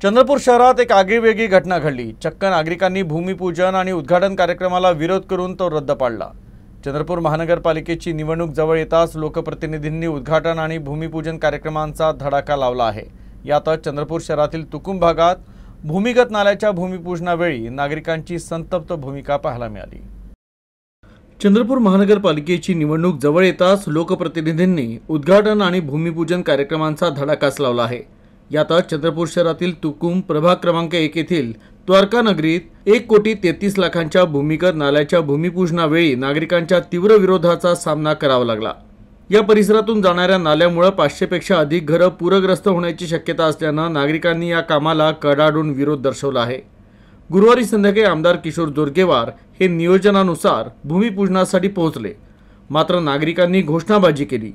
चंद्रपूर शहरात एक आगळीवेगळी घटना घडली। चक्क नागरिकांनी भूमिपूजन आणि उद्घाटन कार्यक्रमाला विरोध करून तो रद्द पाडला। चंद्रपूर महानगरपालिकेची निवडणूक जवळ येताच लोकप्रतिनिधींनी उद्घाटन आणि भूमिपूजन कार्यक्रमांचा धडाका लावला आहे। यातच चंद्रपूर शहरातील तुकुम भागात भूमिगत नाल्याच्या भूमिपूजनावेळी नागरिकांची संतप्त भूमिका पाहायला मिळाली। चंद्रपूर महानगरपालिकेची निवडणूक जवळ येताच लोकप्रतिनिधींनी उद्घाटन आणि भूमिपूजन कार्यक्रमांचा धडाकाच लावला आहे। यातच चंद्रपूर शहरातील तुकुम प्रभाग क्रमांक 1 येथील द्वारका नगरीत 1,33,00,000च्या भूमिगत नाल्याच्या भूमिपूजनावेळी नागरिकांच्या तीव्र विरोधाचा सामना करावा लागला। या परिसरातून जाणाऱ्या नाल्यामुळे 500 पेक्षा अधिक घरं पूरग्रस्त होण्याची शक्यता असल्याने नागरिकांनी या कामाला कडाडून विरोध दर्शवला आहे। गुरुवारी संध्याकाळी आमदार किशोर जोरगेवार हे नियोजनानुसार भूमिपूजनासाठी पोहोचले, मात्र नागरिकांनी घोषणाबाजी केली।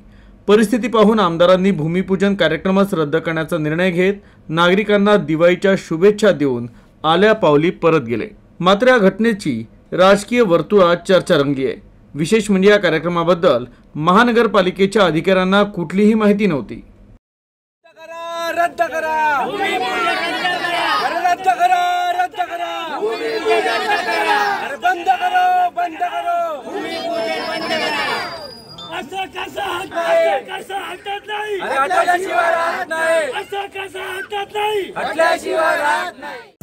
परिस्थिती पाहून आमदारांनी भूमिपूजन कार्यक्रमच रद्द करण्याचा निर्णय घेत नागरिकांना दिवाळीच्या शुभेच्छा देऊन आल्या पावली परत गेले। मात्र या घटनेची राजकीय वर्तुळात चर्चा रंगली आहे। विशेष म्हणजे या कार्यक्रमाबद्दल महानगरपालिकेच्या अधिकाऱ्यांना कुठलीही माहिती नव्हती। रद्द करा, रद्द करा, रद्द करा, बंद करो, बंद करो, असं कसं हटत नाही, हटल्याशिवाय राहत नाही, असं कसं हटत नाही, हटल्याशिवाय राहत नाही।